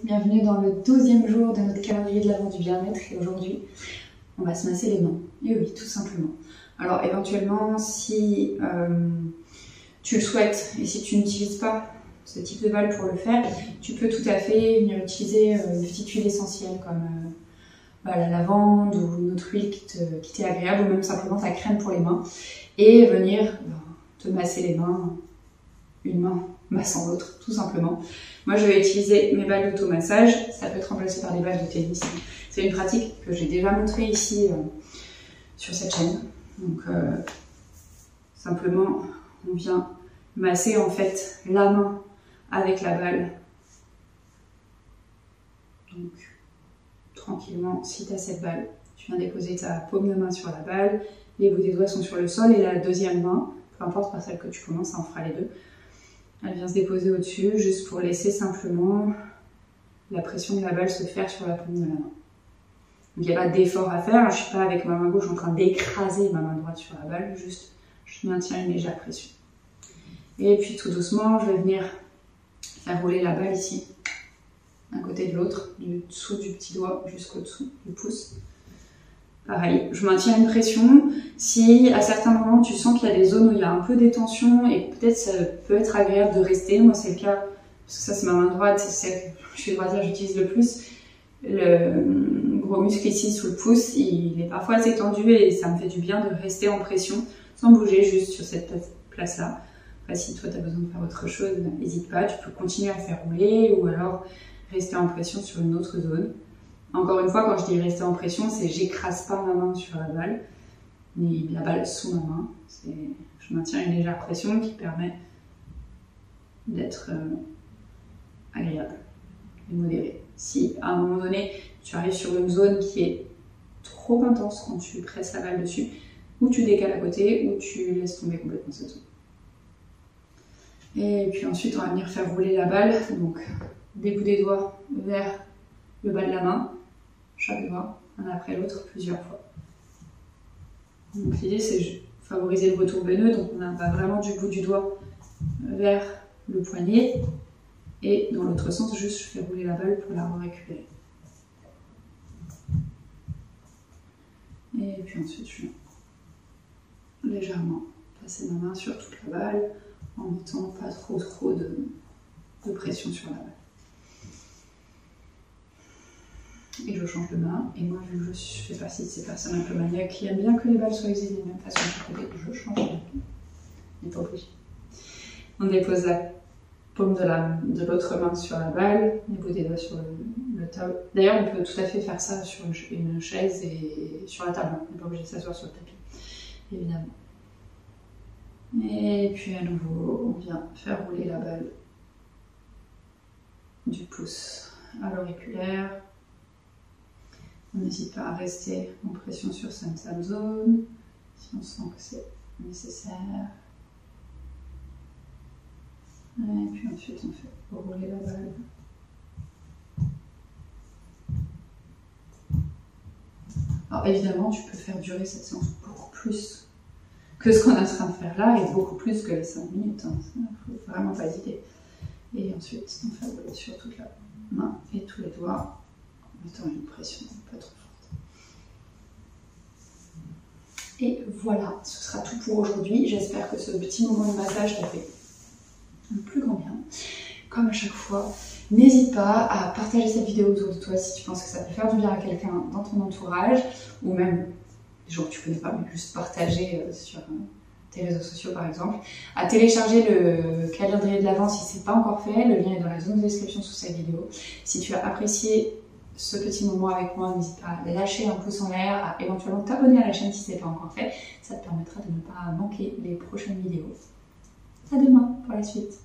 bienvenue dans le 12e jour de notre calendrier de l'Avent du bien-être et aujourd'hui on va se masser les mains, et oui tout simplement. Alors éventuellement si tu le souhaites et si tu n'utilises pas ce type de balle pour le faire, tu peux tout à fait venir utiliser une petite huile essentielle comme la lavande ou une autre huile qui t'est agréable ou même simplement ta crème pour les mains et venir te masser les mains, une main massant l'autre tout simplement. Moi je vais utiliser mes balles d'automassage, ça peut être remplacé par des balles de tennis. C'est une pratique que j'ai déjà montrée ici sur cette chaîne. Donc simplement on vient masser en fait la main avec la balle. Donc tranquillement, si tu as cette balle, tu viens déposer ta paume de main sur la balle, les bouts des doigts sont sur le sol et la deuxième main, peu importe par celle que tu commences, ça en fera les deux, elle vient se déposer au-dessus juste pour laisser simplement la pression de la balle se faire sur la paume de la main. Donc il n'y a pas d'effort à faire, je ne suis pas avec ma main gauche en train d'écraser ma main droite sur la balle, juste je maintiens une légère pression. Et puis tout doucement, je vais venir faire rouler la balle ici, d'un côté de l'autre, du dessous du petit doigt jusqu'au dessous du pouce. Pareil, je maintiens une pression. Si à certains moments tu sens qu'il y a des zones où il y a un peu des tensions et peut-être ça peut être agréable de rester, moi c'est le cas, parce que ça c'est ma main droite, c'est celle que je suis droitière, j'utilise le plus. Le gros muscle ici sous le pouce, il est parfois assez tendu et ça me fait du bien de rester en pression sans bouger, juste sur cette place-là. Après si toi tu as besoin de faire autre chose, n'hésite pas, tu peux continuer à faire rouler ou alors rester en pression sur une autre zone. Encore une fois, quand je dis rester en pression, c'est j'écrase pas ma main sur la balle, ni la balle sous ma main. Je maintiens une légère pression qui permet d'être agréable et modérée. Si à un moment donné, tu arrives sur une zone qui est trop intense quand tu presses la balle dessus, ou tu décales à côté, ou tu laisses tomber complètement cette zone. Et puis ensuite, on va venir faire rouler la balle, donc des bouts des doigts vers le bas de la main, chaque doigt, un après l'autre, plusieurs fois. Donc l'idée c'est favoriser le retour veineux, donc on va vraiment du bout du doigt vers le poignet, et dans l'autre sens, juste je fais rouler la balle pour la récupérer. Et puis ensuite je viens légèrement passer ma main sur toute la balle, en mettant pas trop de pression sur la balle. Et je change de main, et moi vu que je fais partie de ces personnes un peu maniaques qui aiment bien que les balles soient usées de la même façon que côté, je change de main. On n'est pas obligé. On dépose la paume de l'autre main sur la balle, les bouts des doigts sur le table. D'ailleurs on peut tout à fait faire ça sur une chaise et sur la table, on n'est pas obligé de s'asseoir sur le tapis, évidemment. Et puis à nouveau, on vient faire rouler la balle du pouce à l'auriculaire. On n'hésite pas à rester en pression sur cette zone, si on sent que c'est nécessaire. Et puis ensuite on fait rouler la balle. Alors évidemment, tu peux faire durer cette séance beaucoup plus que ce qu'on est en train de faire là, et beaucoup plus que les 5 minutes. Il ne faut vraiment pas hésiter. Et ensuite, on fait rouler sur toute la main et tous les doigts, en mettant une pression pas trop forte. Et voilà, ce sera tout pour aujourd'hui. J'espère que ce petit moment de massage t'a fait le plus grand bien. Comme à chaque fois, n'hésite pas à partager cette vidéo autour de toi si tu penses que ça peut faire du bien à quelqu'un dans ton entourage, ou même des gens que tu connais pas, mais juste partager sur tes réseaux sociaux par exemple. À télécharger le calendrier de l'Avent si ce n'est pas encore fait, le lien est dans la zone de description sous cette vidéo. Si tu as apprécié ce petit moment avec moi, n'hésite pas à lâcher un pouce en l'air, à éventuellement t'abonner à la chaîne si ce n'est pas encore fait. Ça te permettra de ne pas manquer les prochaines vidéos. À demain pour la suite.